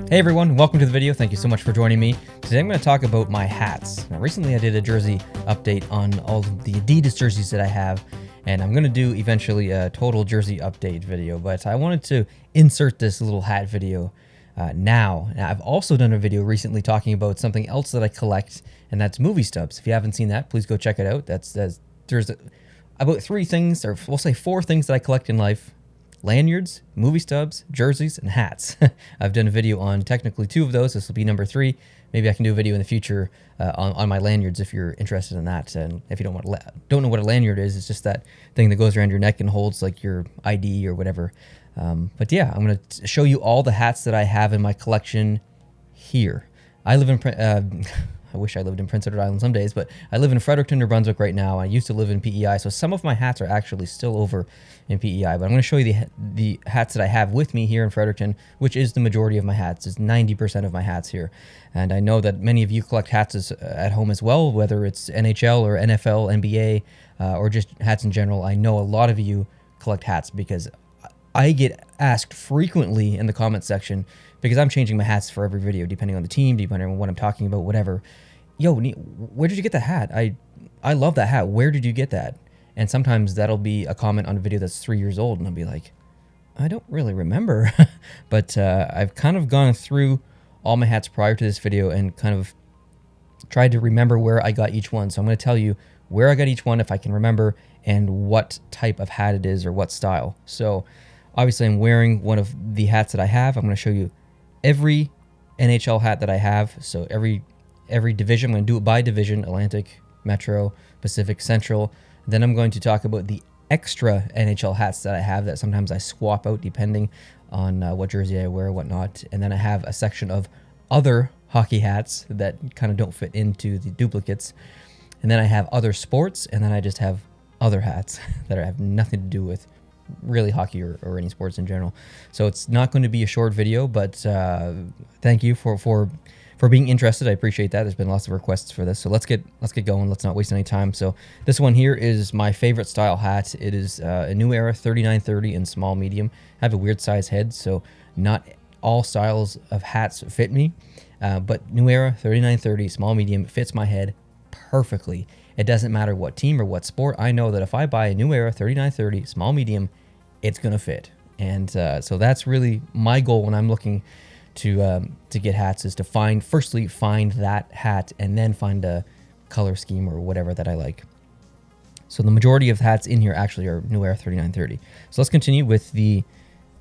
Hey everyone, welcome to the video. Thank you so much for joining me. Today I'm going to talk about my hats. Now recently I did a jersey update on all of the Adidas jerseys that I have, and I'm going to do eventually a total jersey update video, but I wanted to insert this little hat video now. I've also done a video recently talking about something else that I collect, and that's movie stubs. If you haven't seen that, please go check it out. There's about three things, or we'll say four things that I collect in life: lanyards, movie stubs, jerseys, and hats. I've done a video on technically two of those. This will be number 3. Maybe I can do a video in the future on my lanyards if you're interested in that. And if you don't know what a lanyard is, it's just that thing that goes around your neck and holds like your ID or whatever. But yeah, I'm going to show you all the hats that I have in my collection here. I live in I wish I lived in Prince Edward Island some days, but I live in Fredericton, New Brunswick right now. I used to live in PEI, so some of my hats are actually still over in PEI. But I'm going to show you the hats that I have with me here in Fredericton, which is the majority of my hats. It's 90% of my hats here. And I know that many of you collect hats at home as well, whether it's NHL or NFL, NBA, or just hats in general. I know a lot of you collect hats because I get asked frequently in the comments section, because I'm changing my hats for every video, depending on the team, depending on what I'm talking about, whatever. Yo, where did you get the hat? I love that hat. Where did you get that? And sometimes that'll be a comment on a video that's 3 years old, and I'll be like, I don't really remember. But I've kind of gone through all my hats prior to this video and kind of tried to remember where I got each one. So I'm going to tell you where I got each one if I can remember, and what type of hat it is or what style. So obviously I'm wearing one of the hats that I have. I'm going to show you every NHL hat that I have. So every division, I'm going to do it by division: Atlantic, Metro, Pacific, Central. Then I'm going to talk about the extra NHL hats that I have that sometimes I swap out depending on what jersey I wear, whatnot. And then I have a section of other hockey hats that kind of don't fit into the duplicates. And then I have other sports, and then I just have other hats that have nothing to do with really hockey or any sports in general. So it's not going to be a short video, but thank you for being interested. I appreciate that. There's been lots of requests for this, so let's get going. Let's not waste any time. So this one here is my favorite style hat. It is a New Era 3930 in small medium. I have a weird size head, so not all styles of hats fit me, but New Era 3930 small medium fits my head perfectly. It doesn't matter what team or what sport. I know that if I buy a New Era 3930 small medium, it's gonna fit. And so that's really my goal when I'm looking to get hats, is to firstly find that hat, and then find a color scheme or whatever that I like. So the majority of hats in here actually are New Era 3930. So let's continue with the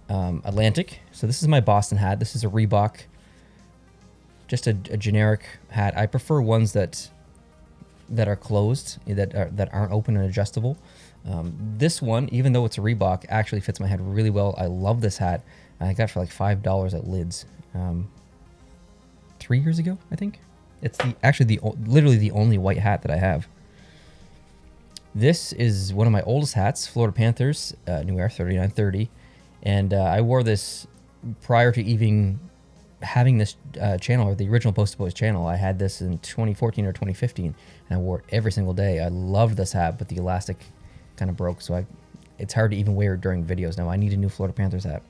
Atlantic. So this is my Boston hat. This is a Reebok, just a generic hat. I prefer ones that are closed, that aren't open and adjustable. This one, even though it's a Reebok, actually fits my head really well. I love this hat. I got it for like $5 at Lids 3 years ago, I think. It's literally the only white hat that I have. This is one of my oldest hats, Florida Panthers, New Era 3930, and I wore this prior to even having this channel, or the original Posted Boys channel. I had this in 2014 or 2015, and I wore it every single day. I loved this hat, but the elastic kind of broke, so it's hard to even wear it during videos now. I need a new Florida Panthers hat.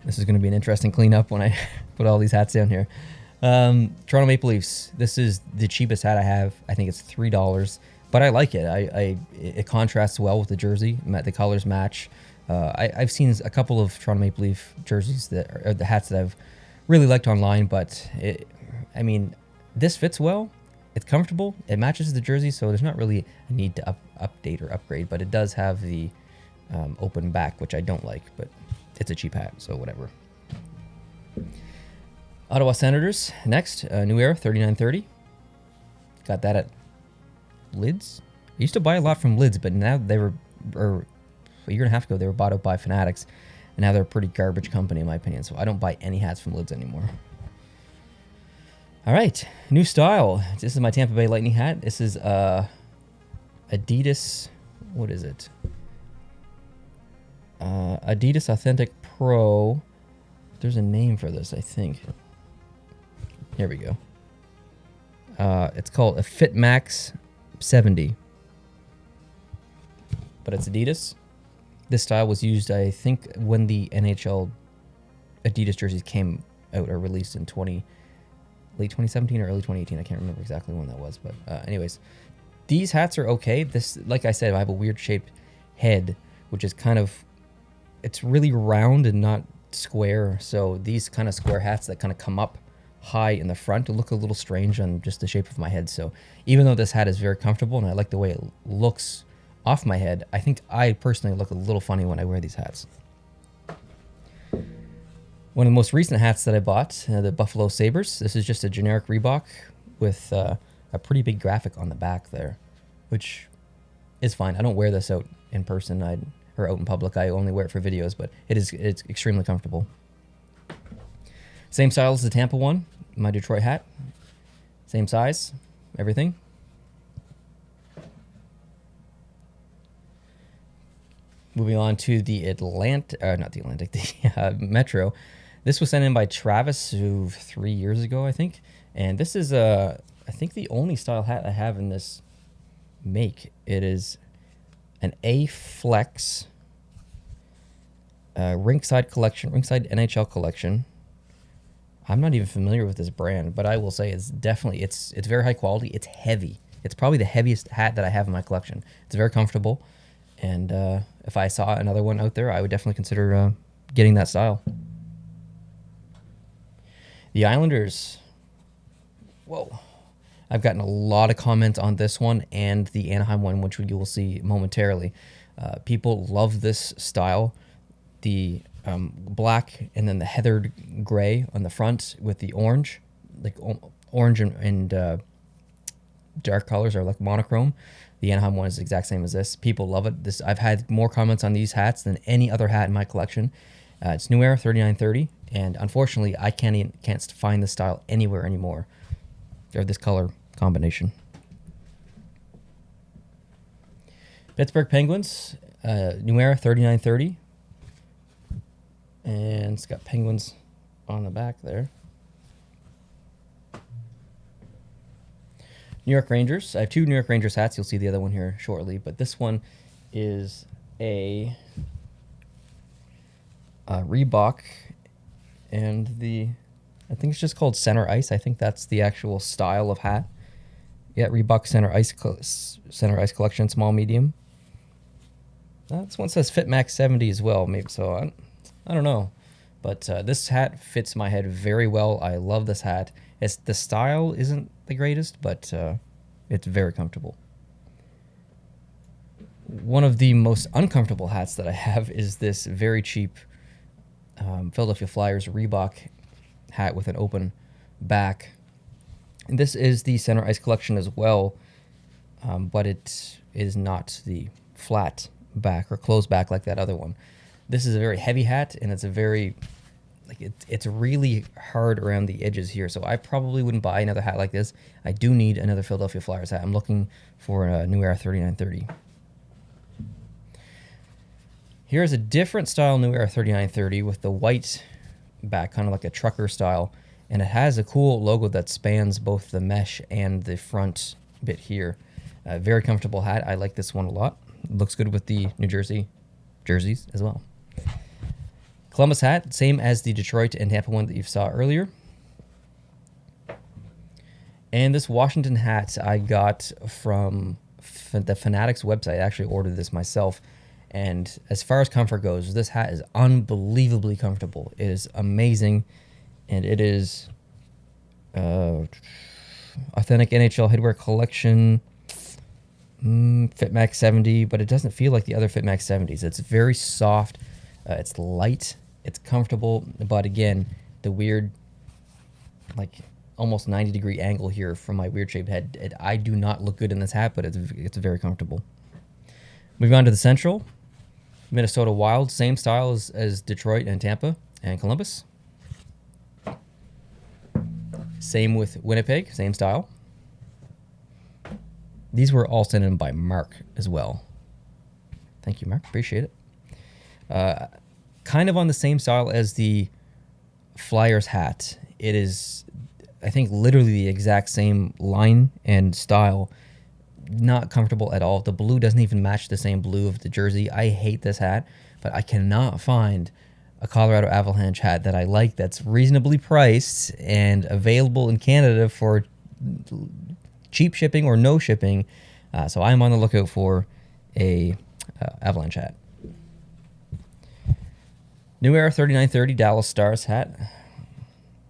This is going to be an interesting cleanup when I put all these hats down here. Toronto Maple Leafs. This is the cheapest hat I have. I think it's $3, but I like it. It contrasts well with the jersey. The colors match. I've seen a couple of Toronto Maple Leaf jerseys that are the hats that I've really liked online, but this fits well. It's comfortable. It matches the jersey, so there's not really a need to update or upgrade. But it does have the open back, which I don't like. But it's a cheap hat, so whatever. Ottawa Senators next. New Era 3930. Got that at Lids. I used to buy a lot from Lids, but now they were, a year and a half ago, they were bought out by Fanatics, and now they're a pretty garbage company in my opinion, so I don't buy any hats from Lids anymore. All right, new style. This is my Tampa Bay Lightning hat. This is Adidas, what is it? Adidas Authentic Pro. There's a name for this, I think. Here we go. It's called a Fit Max 70, but it's Adidas. This style was used, I think, when the NHL Adidas jerseys came out or released in late 2017 or early 2018. I can't remember exactly when that was, but anyways, these hats are okay. This, like I said, I have a weird shaped head, which is kind of, it's really round and not square. So these kind of square hats that kind of come up high in the front look a little strange on just the shape of my head. So even though this hat is very comfortable and I like the way it looks off my head, I think I personally look a little funny when I wear these hats. One of the most recent hats that I bought, the Buffalo Sabres. This is just a generic Reebok with a pretty big graphic on the back there, which is fine. I don't wear this out in person or out in public. I only wear it for videos, but it's extremely comfortable. Same style as the Tampa one, my Detroit hat. Same size, everything. Moving on to the Metro. This was sent in by Travis 3 years ago, I think. And this is, I think, the only style hat I have in this make. It is an A-Flex Rinkside NHL collection. I'm not even familiar with this brand, but I will say it's definitely, it's very high quality. It's heavy. It's probably the heaviest hat that I have in my collection. It's very comfortable. And if I saw another one out there, I would definitely consider getting that style. The Islanders. Whoa. I've gotten a lot of comments on this one and the Anaheim one, which you will see momentarily. People love this style. The black and then the heathered gray on the front with the orange. Like orange and dark colors are like monochrome. The Anaheim one is the exact same as this. People love it. I've had more comments on these hats than any other hat in my collection. It's New Era 3930, and unfortunately, I can't find this style anywhere anymore, or this color combination. Pittsburgh Penguins, New Era 3930, and it's got penguins on the back there. New York Rangers. I have two New York Rangers hats. You'll see the other one here shortly, but this one is a Reebok, and I think it's just called Center Ice. I think that's the actual style of hat. Yeah, Reebok Center Ice Collection, small medium. This one says Fit Max 70 as well, maybe. So I don't know, but this hat fits my head very well. I love this hat. The style isn't the greatest, but it's very comfortable. One of the most uncomfortable hats that I have is this very cheap Philadelphia Flyers Reebok hat with an open back. And this is the Center Ice Collection as well, but it is not the flat back or closed back like that other one. This is a very heavy hat, and it's a very, it's really hard around the edges here, so I probably wouldn't buy another hat like this. I do need another Philadelphia Flyers hat. I'm looking for a New Era 3930. Here's a different style New Era 3930 with the white back, kind of like a trucker style, and it has a cool logo that spans both the mesh and the front bit here. Very comfortable hat. I like this one a lot. Looks good with the New Jersey jerseys as well. Columbus hat, same as the Detroit and Tampa one that you saw earlier. And this Washington hat I got from the Fanatics website. I actually ordered this myself. And as far as comfort goes, this hat is unbelievably comfortable. It is amazing. And it is authentic NHL Headwear Collection, Fit Max 70, but it doesn't feel like the other Fit Max 70s. It's very soft. It's light. It's comfortable. But again, the weird, almost 90-degree angle here from my weird shaped head. I do not look good in this hat, but it's very comfortable. Moving on to the Central. Minnesota Wild, same style as Detroit and Tampa and Columbus. Same with Winnipeg, same style. These were all sent in by Mark as well. Thank you, Mark. Appreciate it. Kind of on the same style as the Flyers hat. It is, I think, literally the exact same line and style. Not comfortable at all. The blue doesn't even match the same blue of the jersey. I hate this hat, but I cannot find a Colorado Avalanche hat that I like that's reasonably priced and available in Canada for cheap shipping or no shipping. So I'm on the lookout for a Avalanche hat. New Era 3930 Dallas Stars hat.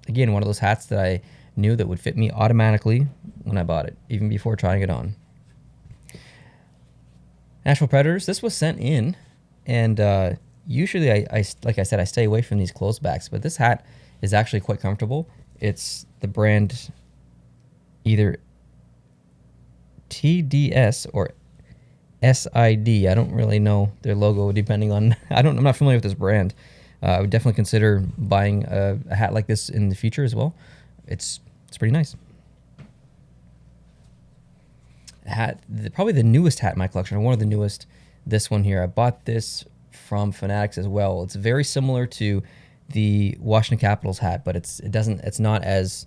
Again, one of those hats that I knew that would fit me automatically when I bought it, even before trying it on. Nashville Predators. This was sent in, and usually I like I said, I stay away from these closed backs, but this hat is actually quite comfortable. It's the brand either TDS or SID. I don't really know their logo, depending on. I'm not familiar with this brand. I would definitely consider buying a hat like this in the future as well. It's pretty nice. Hat, probably the newest hat in my collection, or one of the newest. This one here, I bought this from Fanatics as well. It's very similar to the Washington Capitals hat, but it's not as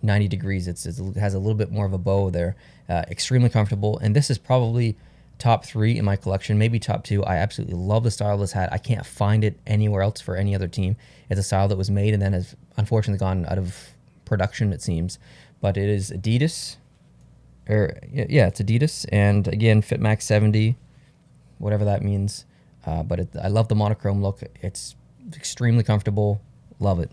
90 degrees. It has a little bit more of a bow there. Extremely comfortable, and this is probably top 3 in my collection, maybe top 2. I absolutely love the style of this hat. I can't find it anywhere else for any other team. It's a style that was made and then has unfortunately gone out of production, it seems. But it is Adidas, it's Adidas, and again, FitMax 70, whatever that means. But I love the monochrome look. It's extremely comfortable. Love it.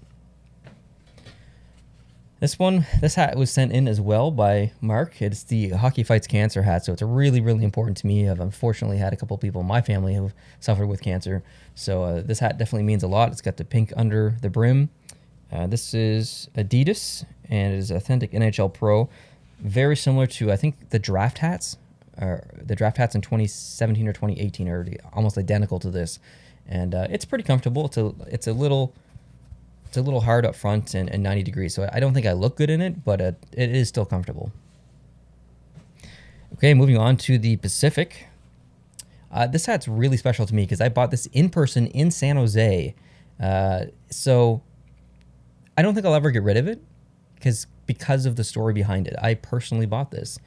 This hat was sent in as well by Mark. It's the Hockey Fights Cancer hat, so it's really, really important to me. I've unfortunately had a couple of people in my family who have suffered with cancer, so this hat definitely means a lot. It's got the pink under the brim. This is Adidas, and it is Authentic NHL Pro. Very similar to, I think, the draft hats. The draft hats in 2017 or 2018 are almost identical to this, and it's pretty comfortable. It's a little hard up front and 90 degrees, so I don't think I look good in it, but it is still comfortable. Okay, moving on to the Pacific. This hat's really special to me because I bought this in person in San Jose. So I don't think I'll ever get rid of it because of the story behind it. I personally bought this.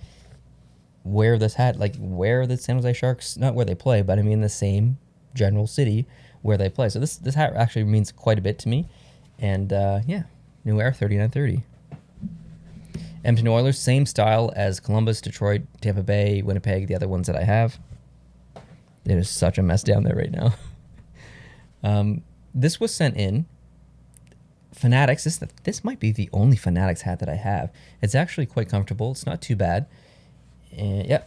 Wear this hat, where the San Jose Sharks, not where they play, but I mean the same general city where they play. So this hat actually means quite a bit to me. And New Era 3930. Edmonton Oilers, same style as Columbus, Detroit, Tampa Bay, Winnipeg, the other ones that I have. It is such a mess down there right now. This was sent in. Fanatics, this might be the only Fanatics hat that I have. It's actually quite comfortable. It's not too bad. And you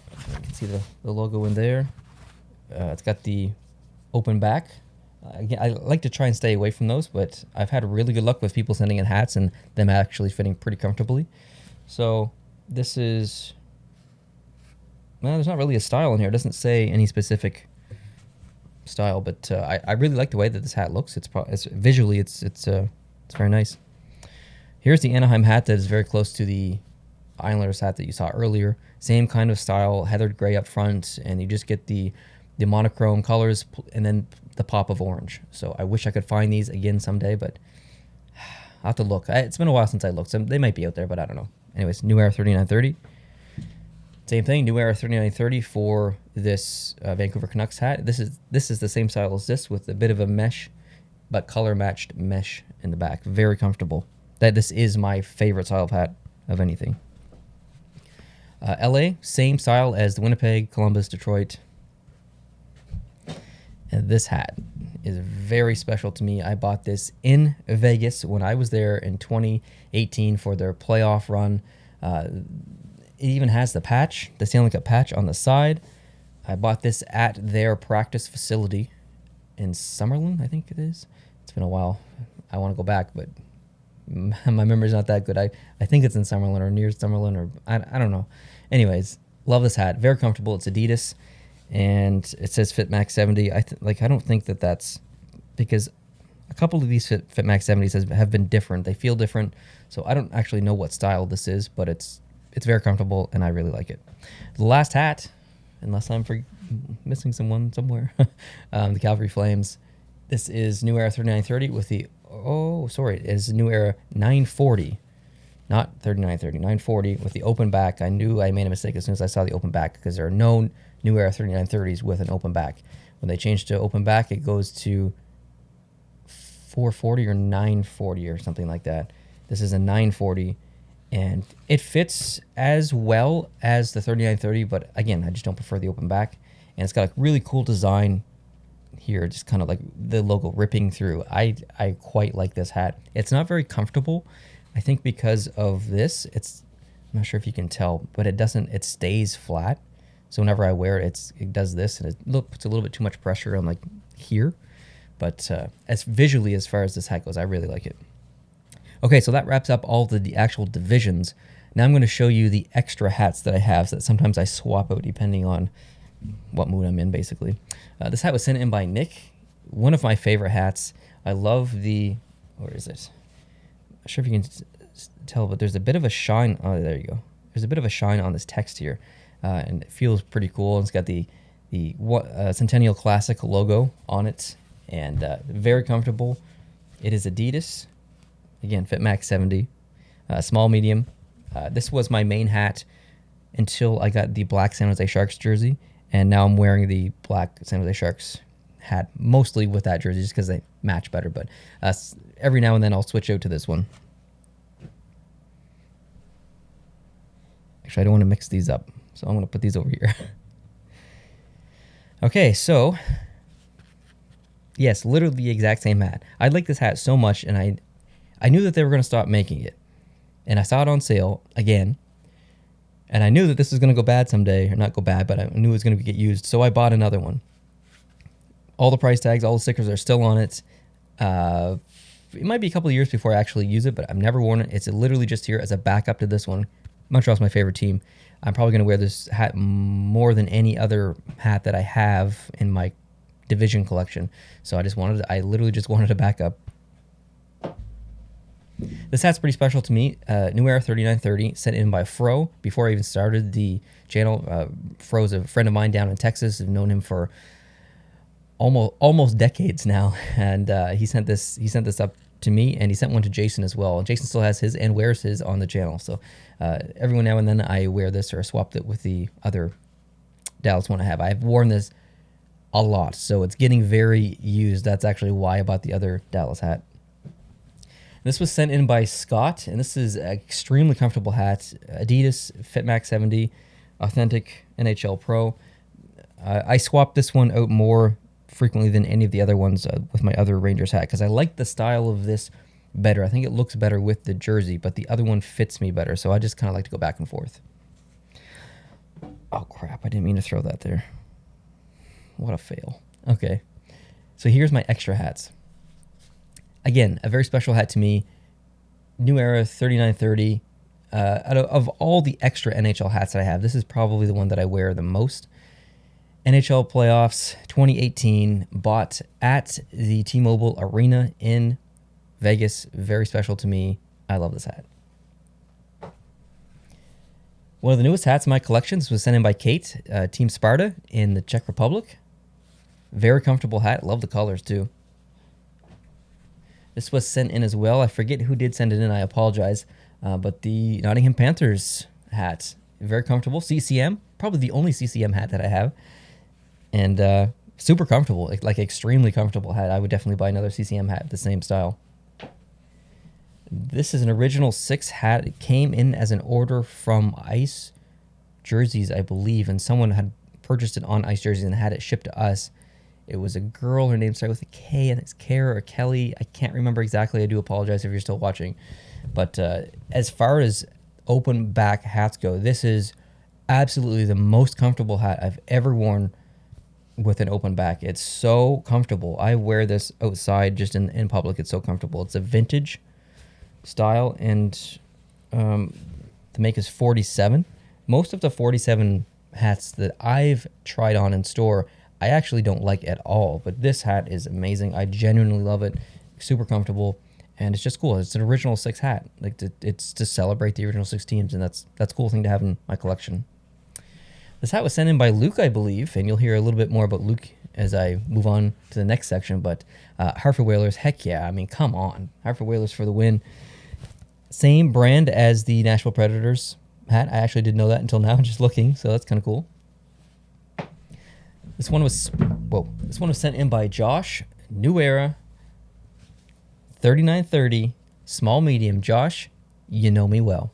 can see the logo in there. It's got the open back. Again, I like to try and stay away from those, but I've had really good luck with people sending in hats and them actually fitting pretty comfortably. So this is, there's not really a style in here. It doesn't say any specific style, but I really like the way that this hat looks. It's visually, it's very nice. Here's the Anaheim hat that is very close to the Islanders hat that you saw earlier. Same kind of style, heathered gray up front, and you just get the monochrome colors and then the pop of orange. So I wish I could find these again someday, but I'll have to look. It's been a while since I looked, so they might be out there, but I don't know. Anyways, New Era 3930. Same thing, New Era 3930 for this Vancouver Canucks hat. This is the same style as this with a bit of a mesh, but color matched mesh in the back. Very comfortable. This is my favorite style of hat of anything. LA, same style as the Winnipeg, Columbus, Detroit. And this hat is very special to me. I bought this in Vegas when I was there in 2018 for their playoff run. It even has the patch, the Stanley Cup patch on the side. I bought this at their practice facility in Summerlin, I think it is. It's been a while. I want to go back, but my memory's not that good. I think it's in Summerlin or near Summerlin, or I don't know. Anyways, love this hat. Very comfortable. It's Adidas, and it says FitMax 70. I don't think that's because a couple of these FitMax 70s have been different. They feel different, so I don't actually know what style this is, but it's very comfortable, and I really like it. The last hat, unless I'm missing someone somewhere, the Calgary Flames. This is New Era 3930 with the, it is New Era 940, not 3930, 940 with the open back. I knew I made a mistake as soon as I saw the open back because there are no New Era 3930s with an open back. When they change to open back, it goes to 440 or 940 or something like that. This is a 940, and it fits as well as the 3930, but again, I just don't prefer the open back. And it's got a really cool design here, just kind of like the logo ripping through. I quite like this hat. It's not very comfortable, I think, because of this. I'm not sure if you can tell, but it stays flat. So whenever I wear it, it does this, and it puts a little bit too much pressure on like here. But as visually, as far as this hat goes, I really like it. Okay, so that wraps up all the actual divisions. Now I'm going to show you the extra hats that I have, so that sometimes I swap out depending on what mood I'm in, basically. This hat was sent in by Nick. One of my favorite hats. I love where is it? I'm not sure if you can tell, but there's a bit of a shine. Oh, there you go. There's a bit of a shine on this text here, and it feels pretty cool. It's got the Centennial Classic logo on it, and very comfortable. It is Adidas. Again, Fit Max 70, small, medium. This was my main hat until I got the black San Jose Sharks jersey, and now I'm wearing the black San Jose Sharks hat, mostly with that jersey just because they match better, but every now and then I'll switch out to this one. Actually, I don't want to mix these up, so I'm going to put these over here. Okay, so yes, literally the exact same hat. I like this hat so much, and I knew that they were going to stop making it, and I saw it on sale again, and I knew that this was going to go bad someday, or not go bad, but I knew it was going to get used, so I bought another one. All the price tags, all the stickers are still on it. It might be a couple of years before I actually use it, but I've never worn it. It's literally just here as a backup to this one. Montreal's my favorite team. I'm probably going to wear this hat more than any other hat that I have in my division collection. So I literally just wanted a backup. This hat's pretty special to me. New Era 3930, sent in by Fro. Before I even started the channel, Fro's a friend of mine down in Texas. I've known him for almost decades now, and he sent this up to me, and he sent one to Jason as well. Jason still has his and wears his on the channel. So every now and then I wear this or swapped it with the other Dallas one I have. I've worn this a lot, so it's getting very used. That's actually why I bought the other Dallas hat. This was sent in by Scott, and this is an extremely comfortable hat. Adidas Fit Max 70, authentic NHL Pro. I swapped this one out more frequently than any of the other ones with my other Rangers hat, because I like the style of this better. I think it looks better with the jersey, but the other one fits me better, so I just kind of like to go back and forth. Oh crap, I didn't mean to throw that there. What a fail. Okay, so here's my extra hats. Again, a very special hat to me. New Era 3930. Of all the extra NHL hats that I have, this is probably the one that I wear the most. NHL Playoffs 2018, bought at the T-Mobile Arena in Vegas. Very special to me. I love this hat. One of the newest hats in my collection. This was sent in by Kate, Team Sparta in the Czech Republic. Very comfortable hat. Love the colors too. This was sent in as well. I forget who did send it in. I apologize. But the Nottingham Panthers hat. Very comfortable. CCM. Probably the only CCM hat that I have. And super comfortable. Like extremely comfortable hat. I would definitely buy another CCM hat, the same style. This is an original 6 hat. It came in as an order from Ice Jerseys, I believe. And someone had purchased it on Ice Jerseys and had it shipped to us. It was a girl. Her name started with a K, and it's Kara or Kelly. I can't remember exactly. I do apologize if you're still watching. But as far as open back hats go, this is absolutely the most comfortable hat I've ever worn with an open back. It's so comfortable. I wear this outside just in public. It's so comfortable. It's a vintage style, and the make is 47. Most of the 47 hats that I've tried on in store, I actually don't like at all, but this hat is amazing. I genuinely love it. Super comfortable, and it's just cool. It's an original 6 hat. It's to celebrate the original 6 teams, and that's a cool thing to have in my collection. This hat was sent in by Luke, I believe, and you'll hear a little bit more about Luke as I move on to the next section, but Hartford Whalers, heck yeah. I mean, come on. Hartford Whalers for the win. Same brand as the Nashville Predators hat. I actually didn't know that until now, just looking, so that's kind of cool. This one was sent in by Josh. New Era 3930, small medium. Josh, you know me well.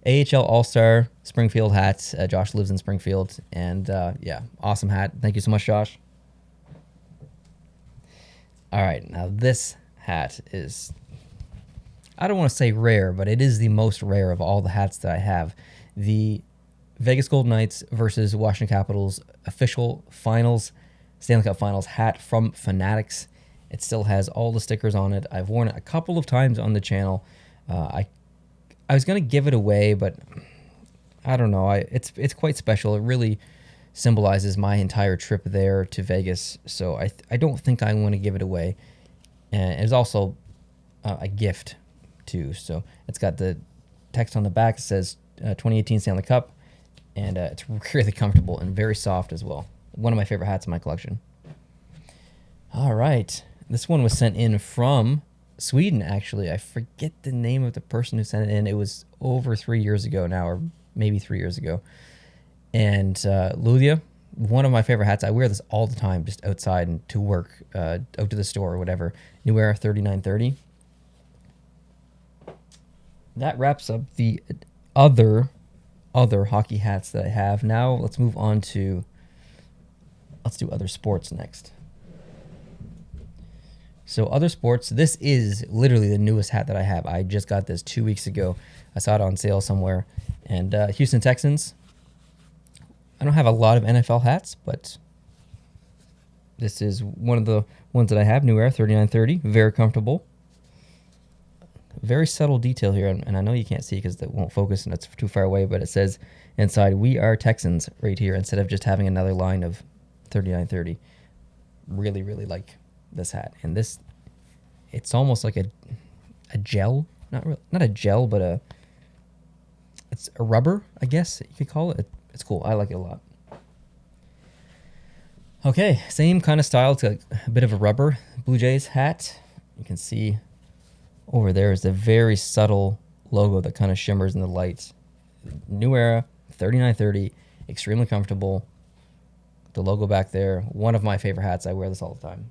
AHL All-Star Springfield hats. Josh lives in Springfield, and yeah, awesome hat. Thank you so much, Josh. All right, now this hat is, I don't want to say rare, but it is the most rare of all the hats that I have. The Vegas Golden Knights versus Washington Capitals official finals, Stanley Cup Finals hat from Fanatics. It still has all the stickers on it. I've worn it a couple of times on the channel. I was going to give it away, but I don't know. It's quite special. It really symbolizes my entire trip there to Vegas, so I don't think I want to give it away. And it's also a gift, too. So it's got the text on the back. It says 2018 Stanley Cup, and it's really comfortable and very soft as well. One of my favorite hats in my collection. All right. This one was sent in from Sweden, actually. I forget the name of the person who sent it in. It was over 3 years ago now, or maybe 3 years ago. And Lulia, one of my favorite hats. I wear this all the time, just outside and to work, out to the store or whatever. New Era 3930. That wraps up the other hockey hats that I have. Now let's move on to, let's do other sports next. So other sports, this is literally the newest hat that I have. I just got this 2 weeks ago. I saw it on sale somewhere. And Houston Texans. I don't have a lot of NFL hats, but this is one of the ones that I have. New Era 3930. Very comfortable. Very subtle detail here. And I know you can't see because it won't focus and it's too far away. But it says inside, "We are Texans" right here, instead of just having another line of 3930. Really, really like this hat. And this, it's almost like a gel. Not a gel, but it's a rubber, I guess you could call it. It's cool. I like it a lot. Okay, same kind of style. It's a bit of a rubber Blue Jays hat. You can see over there is a very subtle logo that kind of shimmers in the lights. New Era 3930, extremely comfortable. The logo back there. One of my favorite hats. I wear this all the time.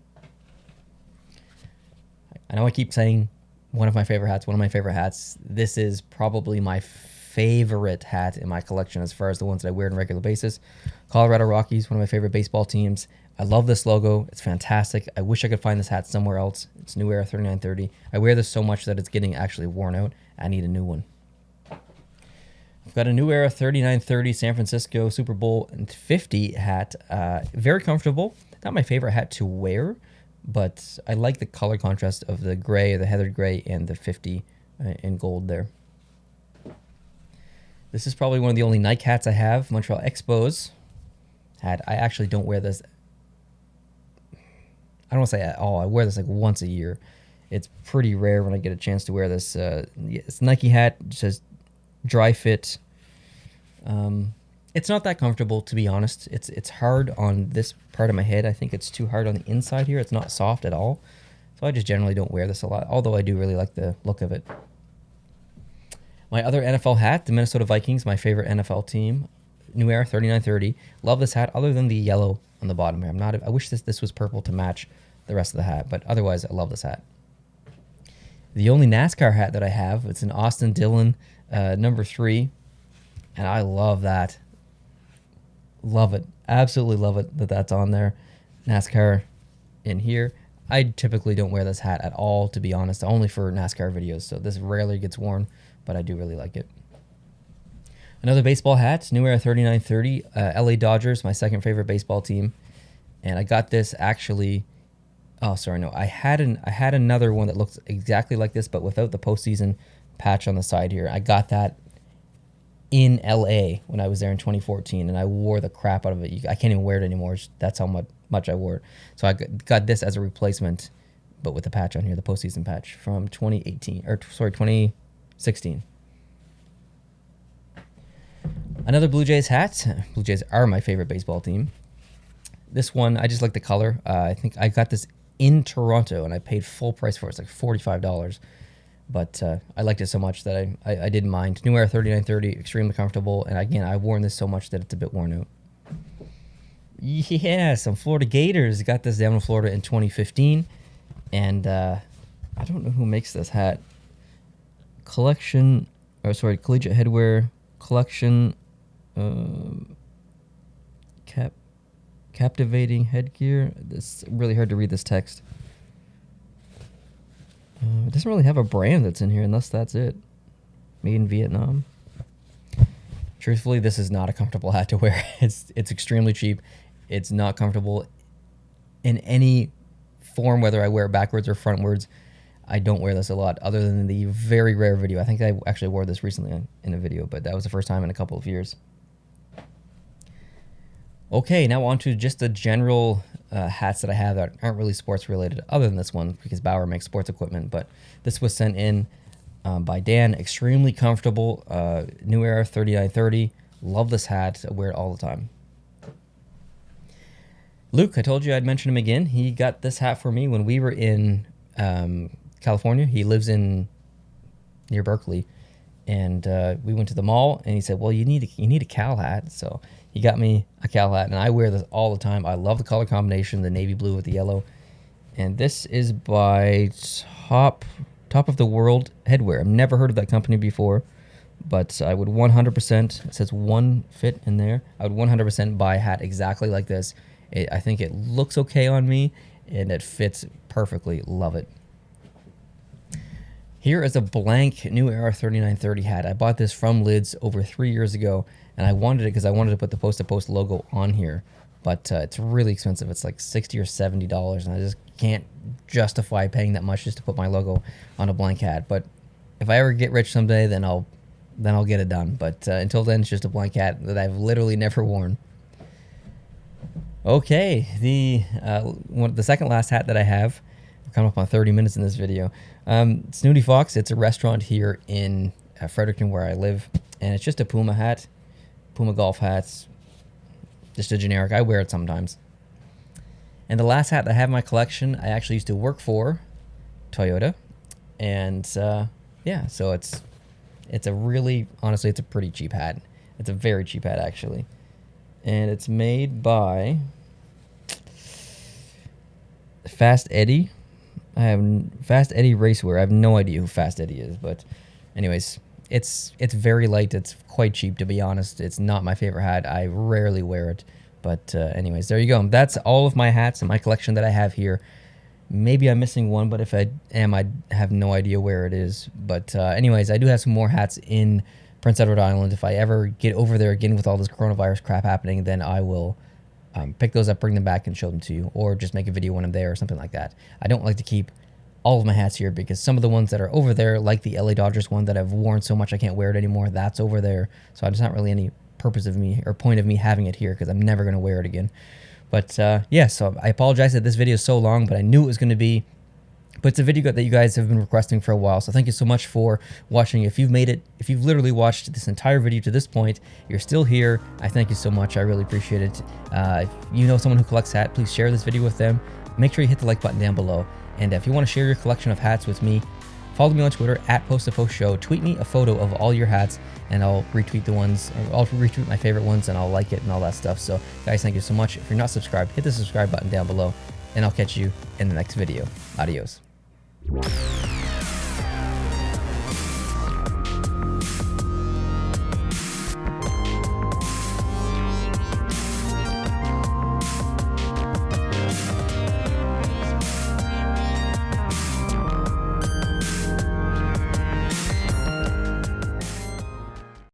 I know I keep saying one of my favorite hats. This is probably my favorite hat in my collection as far as the ones that I wear on a regular basis. Colorado Rockies, one of my favorite baseball teams. I love this logo. It's fantastic. I wish I could find this hat somewhere else. It's New Era 3930. I wear this so much that it's getting actually worn out. I need a new one. I've got a New Era 3930 San Francisco Super Bowl 50 hat. Very comfortable. Not my favorite hat to wear, but I like the color contrast of the gray, the heathered gray, and the 50 in gold there. This is probably one of the only Nike hats I have. Montreal Expos hat. I actually don't wear this. I don't want to say at all. I wear this like once a year. It's pretty rare when I get a chance to wear this. It's a Nike hat. It says dry fit. It's not that comfortable, to be honest. It's hard on this part of my head. I think it's too hard on the inside here. It's not soft at all. So I just generally don't wear this a lot, although I do really like the look of it. My other NFL hat, the Minnesota Vikings, my favorite NFL team. New Era 3930. Love this hat, other than the yellow on the bottom here. I wish this was purple to match the rest of the hat, but otherwise I love this hat. The only NASCAR hat that I have, it's an Austin Dillon number 3, and I love that. Love it. Absolutely love it that that's on there. NASCAR in here. I typically don't wear this hat at all, to be honest, only for NASCAR videos, so this rarely gets worn, but I do really like it. Another baseball hat, New Era 3930, LA Dodgers, my second favorite baseball team. And I got this actually, I had another one that looks exactly like this, but without the postseason patch on the side here. I got that in LA when I was there in 2014, and I wore the crap out of it. I can't even wear it anymore. That's how much I wore it. So I got this as a replacement, but with the patch on here, the postseason patch from 2016. Another Blue Jays hat. Blue Jays are my favorite baseball team. This one, I just like the color. I think I got this in Toronto, and I paid full price for it. It's like $45. But I liked it so much that I didn't mind. New Era 3930, extremely comfortable. And again, I've worn this so much that it's a bit worn out. Yeah, some Florida Gators. Got this down in Florida in 2015. And I don't know who makes this hat. Collection, or sorry, Collegiate Headwear Collection. Captivating headgear. It's really hard to read this text. It doesn't really have a brand that's in here, unless that's it. Made in Vietnam. Truthfully, this is not a comfortable hat to wear. It's extremely cheap. It's not comfortable in any form, whether I wear it backwards or frontwards. I don't wear this a lot, other than the very rare video. I think I actually wore this recently in a video, but that was the first time in a couple of years. Okay, now on to just the general hats that I have that aren't really sports related, other than this one, because Bauer makes sports equipment. But this was sent in by Dan. Extremely comfortable. New Era 3930. Love this hat. I wear it all the time. Luke, I told you I'd mention him again. He got this hat for me when we were in California. He lives near Berkeley. And we went to the mall, and he said, well, you need a Cal hat. So he got me a Cal hat, and I wear this all the time. I love the color combination, the navy blue with the yellow. And this is by Top of the World Headwear. I've never heard of that company before, but I would 100%, it says one fit in there, I would 100% buy a hat exactly like this. I think it looks okay on me, and it fits perfectly. Love it. Here is a blank New Era 3930 hat. I bought this from Lids over 3 years ago, and I wanted it because I wanted to put the Post to Post logo on here, but it's really expensive. It's like $60 or $70, and I just can't justify paying that much just to put my logo on a blank hat. But if I ever get rich someday, then I'll get it done. But until then, it's just a blank hat that I've literally never worn. Okay, the second last hat that I have, we're coming up on 30 minutes in this video. Snooty Fox. It's a restaurant here in Fredericton where I live, and it's just a Puma hat, Puma golf hats, just a generic. I wear it sometimes. And the last hat that I have in my collection, I actually used to work for Toyota, and yeah, so it's a really, honestly, it's a pretty cheap hat. It's a very cheap hat actually, and it's made by Fast Eddie. I have Fast Eddie Racewear. I have no idea who Fast Eddie is, but anyways, it's very light. It's quite cheap, to be honest. It's not my favorite hat. I rarely wear it, but anyways, there you go. That's all of my hats in my collection that I have here. Maybe I'm missing one, but if I am, I have no idea where it is. But anyways, I do have some more hats in Prince Edward Island. If I ever get over there again with all this coronavirus crap happening, then I will pick those up, bring them back, and show them to you, or just make a video when I'm there or something like that. I don't like to keep all of my hats here because some of the ones that are over there, like the LA Dodgers one that I've worn so much I can't wear it anymore, that's over there. So there's not really any purpose of me or point of me having it here because I'm never going to wear it again. But yeah, so I apologize that this video is so long, but I knew it was going to be. But it's a video that you guys have been requesting for a while, so thank you so much for watching. If you've made it, if you've literally watched this entire video to this point, you're still here, I thank you so much. I really appreciate it. If you know someone who collects hats, please share this video with them. Make sure you hit the like button down below. And if you want to share your collection of hats with me, follow me on Twitter at @PostToPostShow. Tweet me a photo of all your hats, and I'll retweet the ones, or I'll retweet my favorite ones, and I'll like it and all that stuff. So guys, thank you so much. If you're not subscribed, hit the subscribe button down below, and I'll catch you in the next video. Adios.